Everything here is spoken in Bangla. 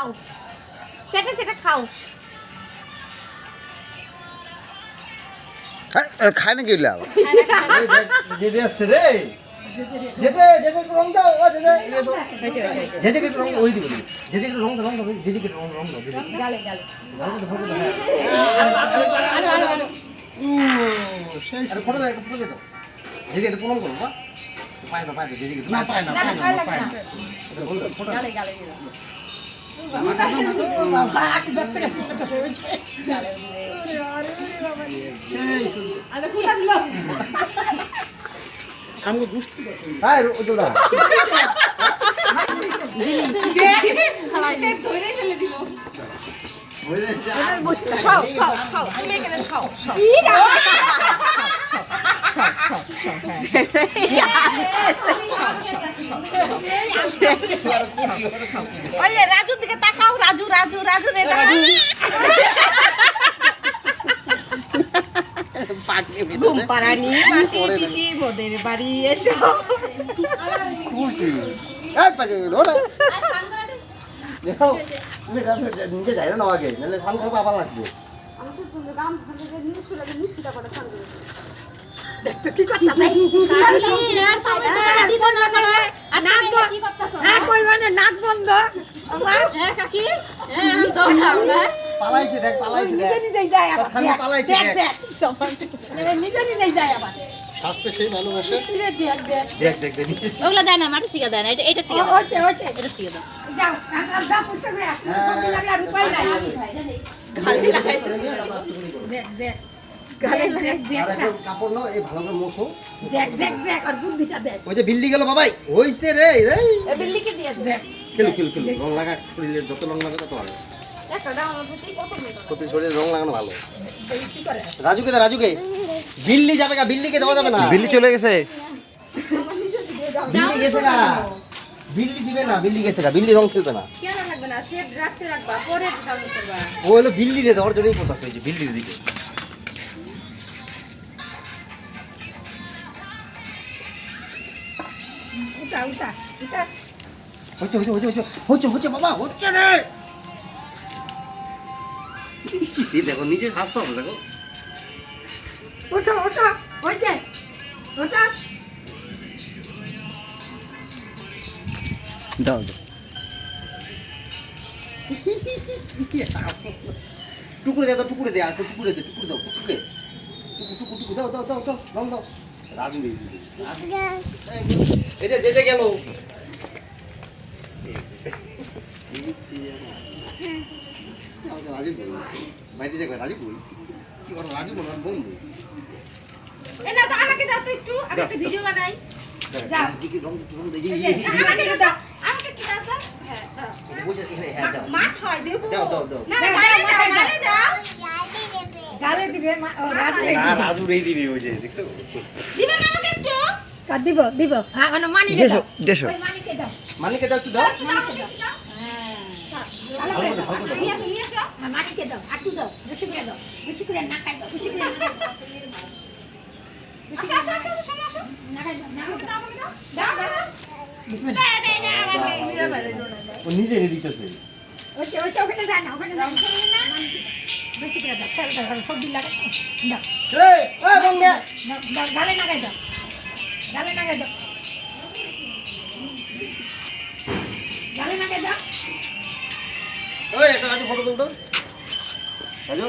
খাও চেটে চেটে খাও খায় না গেলে যেতে আসছে রে যেতে যেতে একটু রং দাও ও যেতে যেতে একটু রং ওই দিকে যেতে একটু রং দাও যেতে একটু রং দাও গালে গালে আরে ফটো দাও ফটো দাও যেতে একটু প্রণাম করো পায়ে দাও যেতে একটু পায়ে না ফটো গালে গালে দিও বাবা আকি ব্যাপারে আরে খুলা দিলো আমগো দুষ্টি হাই ওদা হালাই ধরে ফেলে দিল বলে যা খাও খাও খাও তুমি এখানে খাও ওই রাজুর দিকে তাকাও রাজু রাজু রাজু রে ঘুম পাড়ানি মাসি পিসি মোদের বাড়ি এসো খুশি এই পাকে ওরা দেখো তুমি নিজে যাই না আগে নালে সান করতে আবার লাগবে দেখতো কি করতা তাই নাক বন্ধ পালাইছে দেখ নিজে নিজেই যায় আবার খালি পালাইছে দেখ নিজে নিজেই যায় আবার স্বাস্থ্য সেই ভালোবাসে দেখ দেখ দেখ দেখ দেখ ওগুলো দেয় না মাটির থেকে দেয় না এটা থেকে দাও হচ্ছে হচ্ছে এটা থেকে দাও যাও আর যা পুষ্প করে সবজি লাগে আর উপায় নাই খালি দেখ দেখ গালে দেখ দেখ আর এখন কাপড় নাও এই ভালো করে মোছো দেখ দেখ দেখ আর বুদ্ধিটা দেখ ওই যে বিল্লি গেল বাবাই হইছে রে রে এ বিল্লিকে দিয়ে দেখ খেলু রং লাগা শরীরে যত রং লাগাবে তত ভালো একটা দাও আমার প্রতি কত মেয়ে প্রতি শরীরে রং লাগানো ভালো কি করে রাজুকে দে রাজুকে বিল্লি যাবে না বিল্লিকে দেওয়া যাবে না বিল্লি চলে গেছে বিল্লি গেছে না বিল্লি দিবে না বিল্লি গেছে না বিল্লি রং খেলবে না কেন লাগবে না সেট রাখতে রাখবা পরে ডাউন করবা ও হলো বিল্লি রে দেওয়ার জন্যই পড়তাছে এই যে বিল্লির দিকে উঠা উঠা উঠা হচ্ছে বাবা হচ্ছে রে দেখো নিজে স্বাস্থ্য হবে দেখো ওঠো ওঠো হচ্ছে ওঠা দাও টুকুরে দে টুকুরে দে আর টুকুরে দে টুকুরে দাও টুকুরে টুকু দাও রং দাও রাজু এই যে গেল রাজু বাইতে যাবে রাজু কি করো রাজু মনে হয় বন্ধু না তো আমাকে দাও তো একটু আমি একটা ভিডিও বানাই যাও। রং আমাকে দাও আমাকে কি দাও তো হ্যাঁ দাও বসে হ্যাঁ দাও মাছ হয় দেবো দাও না গালে দাও গালে দিবে রাজু রাজু রেই দিবি ওই যে দেখছো দিবেন আমাকে একটু কাট দিব দিব হ্যাঁ মানে মানিকে দাও দেশো ওই মানিকে দাও মানিকে দাও একটু দাও নিয়ে আসো হ্যাঁ মানিকে দাও আটু দাও বেশি করে না খাই দাও বেশি করে না খাই দাও আসো নাকাই দাও নাকাই দাও আমাকে দাও ও নিজে রে দিতেছে ওই ওখানে যায় না ওখানে যায় না বেশি করে দাও তেল দাও সবজি লাগে দাও এই রং দে দাও গালে নাকাই দাও গালে নাকাই দাও গালে নাকাই দাও ওই একটা রাজু ফটো তুল তো রাজু